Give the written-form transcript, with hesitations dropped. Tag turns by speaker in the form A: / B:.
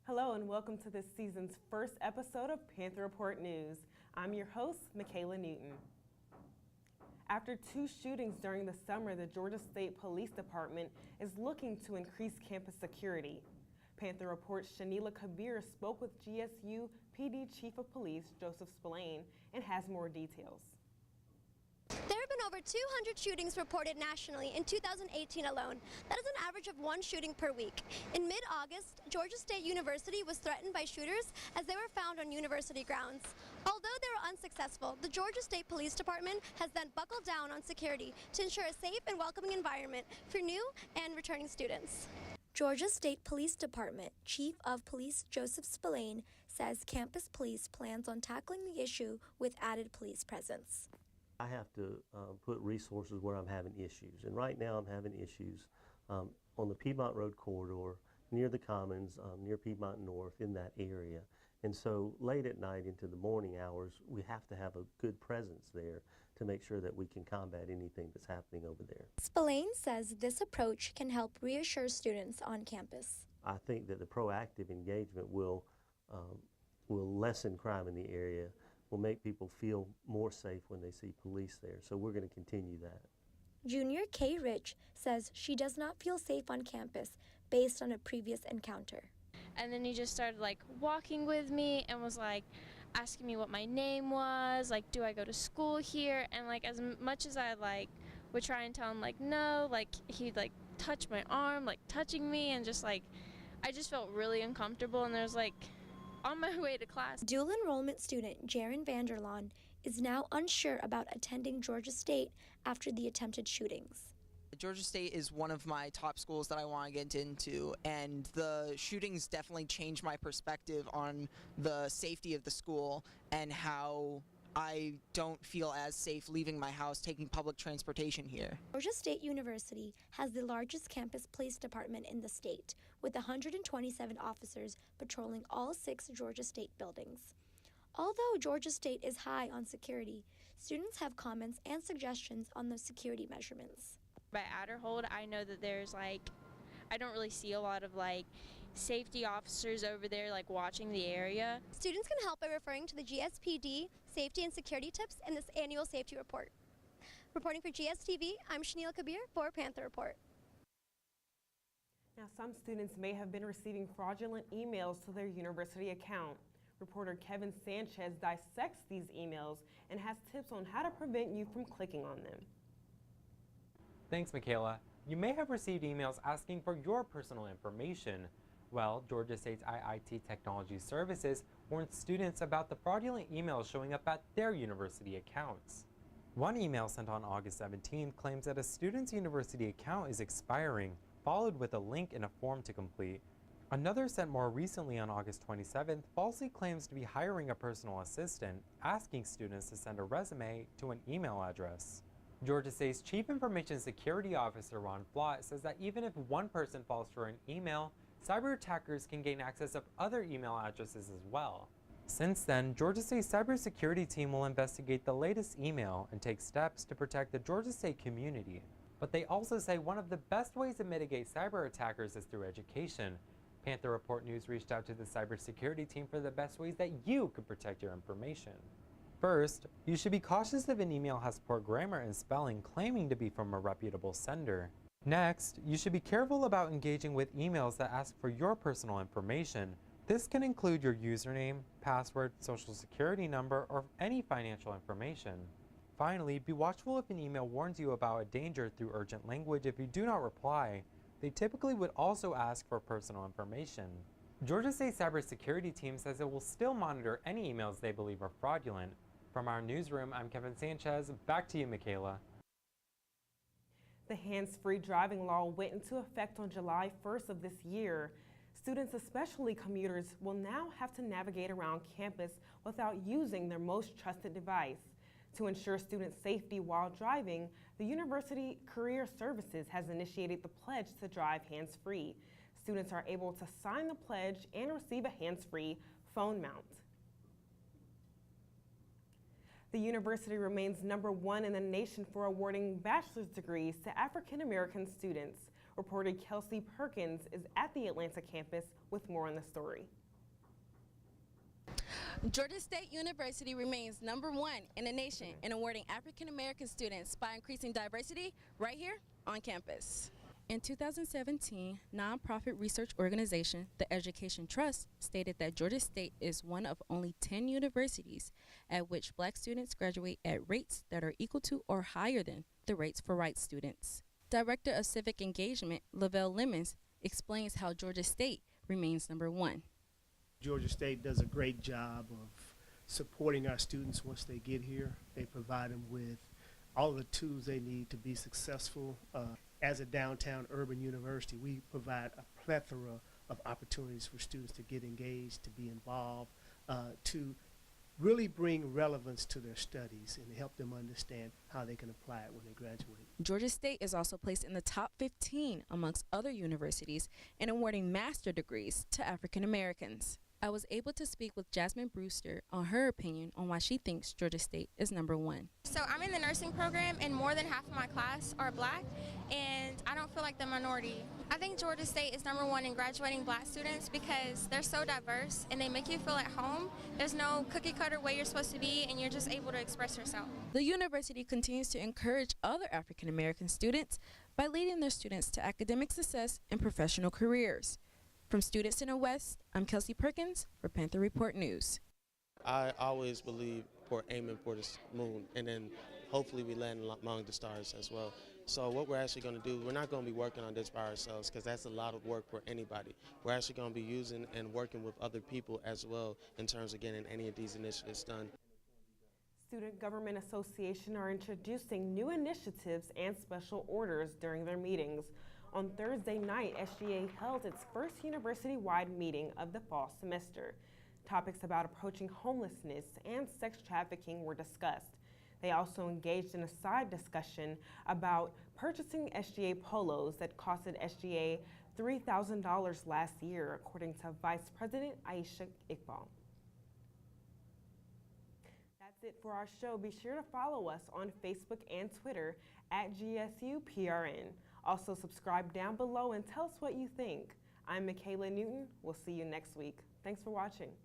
A: Hello and welcome to this season's first episode of Panther Report News. I'm your host, Mikayla Newton. After 2 shootings during the summer, the Georgia State Police Department is looking to increase campus security. Panther Reports' Kabir spoke with GSU PD Chief of Police Joseph Spillane and has more details.
B: There have been over 200 shootings reported nationally in 2018 alone. That is an average of 1 shooting per week. In mid-August, Georgia State University was threatened by shooters as they were found on university grounds. Although they were unsuccessful, the Georgia State Police Department has then buckled down on security to ensure a safe and welcoming environment for new and returning students. Georgia State Police Department Chief of Police Joseph Spillane says campus police plans on tackling the issue with added police presence.
C: I have to put resources where I'm having issues, and right now I'm having issues on the Piedmont Road corridor, near the Commons, near Piedmont North, in that area. And so late at night into the morning hours, we have to have a good presence there to make sure that we can combat anything that's happening over there.
B: Spillane says this approach can help reassure students on campus.
C: I think that the proactive engagement will lessen crime in the area, will make people feel more safe when they see police there. So we're going to continue that.
B: Junior Kay Rich says she does not feel safe on campus based on a previous encounter.
D: And then he just started like walking with me and was like asking me what my name was, like do I go to school here, and like as much as I like would try and tell him like no, like he'd like touch my arm, like touching me, and just like I just felt really uncomfortable. And there's like on my way to class.
B: Dual enrollment student Jaron Vanderlaan is now unsure about attending Georgia State after the attempted shootings.
E: Georgia State is one of my top schools that I want to get into, and the shootings definitely changed my perspective on the safety of the school and how I don't feel as safe leaving my house taking public transportation here.
B: Georgia State University has the largest campus police department in the state, with 127 officers patrolling all 6 Georgia State buildings. Although Georgia State is high on security, students have comments and suggestions on those security measurements.
D: By Adderhold, I know that there's like, I don't really see a lot of like safety officers over there like watching the area.
B: Students can help by referring to the GSPD safety and security tips in this annual safety report. Reporting for GSTV, I'm Shanila Kabir for Panther Report.
A: Now, some students may have been receiving fraudulent emails to their university account. Reporter Kevin Sanchez dissects these emails and has tips on how to prevent you from clicking on them.
F: Thanks, Mikayla. You may have received emails asking for your personal information. Well, Georgia State's IIT Technology Services warns students about the fraudulent emails showing up at their university accounts. One email sent on August 17th claims that a student's university account is expiring, followed with a link and a form to complete. Another sent more recently on August 27th falsely claims to be hiring a personal assistant, asking students to send a resume to an email address. Georgia State's Chief Information Security Officer Wan Parker says that even if one person falls for an email, cyber attackers can gain access of other email addresses as well. Since then, Georgia State's cybersecurity team will investigate the latest email and take steps to protect the Georgia State community. But they also say one of the best ways to mitigate cyber attackers is through education. Panther Report News reached out to the cybersecurity team for the best ways that you could protect your information. First, you should be cautious if an email has poor grammar and spelling claiming to be from a reputable sender. Next, you should be careful about engaging with emails that ask for your personal information. This can include your username, password, social security number, or any financial information. Finally, be watchful if an email warns you about a danger through urgent language. If you do not reply, they typically would also ask for personal information. Georgia State cybersecurity team says it will still monitor any emails they believe are fraudulent. From our newsroom, I'm Kevin Sanchez. Back to you, Mikayla.
A: The hands-free driving law went into effect on July 1st of this year. Students, especially commuters, will now have to navigate around campus without using their most trusted device. To ensure student safety while driving, the University Career Services has initiated the pledge to drive hands-free. Students are able to sign the pledge and receive a hands-free phone mount. The university remains #1 in the nation for awarding bachelor's degrees to African American students. Reporter Kelsey Perkins is at the Atlanta campus with more on the story.
G: Georgia State University remains #1 in the nation in awarding African American students by increasing diversity right here on campus. In 2017, nonprofit research organization, the Education Trust, stated that Georgia State is one of only 10 universities at which black students graduate at rates that are equal to or higher than the rates for white students. Director of Civic Engagement, Leaman, explains how Georgia State remains #1.
H: Georgia State does a great job of supporting our students once they get here. They provide them with all the tools they need to be successful. As a downtown urban university, we provide a plethora of opportunities for students to get engaged, to be involved, to really bring relevance to their studies and help them understand how they can apply it when they graduate.
G: Georgia State is also placed in the top 15 amongst other universities in awarding master degrees to African Americans. I was able to speak with Jasmine Brewster on her opinion on why she thinks Georgia State is #1.
D: So I'm in the nursing program and more than half of my class are black, and I don't feel like the minority. I think Georgia State is #1 in graduating black students because they're so diverse and they make you feel at home. There's no cookie cutter way you're supposed to be and you're just able to express yourself.
G: The university continues to encourage other African American students by leading their students to academic success and professional careers. From Students in the West, I'm Kelsey Perkins for Panther Report News.
I: I always believe we're aiming for the moon, and then hopefully we land among the stars as well. So what we're actually going to do, we're not going to be working on this by ourselves because that's a lot of work for anybody. We're actually going to be using and working with other people as well in terms of getting any of these initiatives done.
A: Student Government Association are introducing new initiatives and special orders during their meetings. On Thursday night, SGA held its first university-wide meeting of the fall semester. Topics about approaching homelessness and sex trafficking were discussed. They also engaged in a side discussion about purchasing SGA polos that costed SGA $3,000 last year, according to Vice President Aisha Iqbal. That's it for our show. Be sure to follow us on Facebook and Twitter at GSU PRN. Also subscribe down below and tell us what you think. I'm Mikayla Newton. We'll see you next week. Thanks for watching.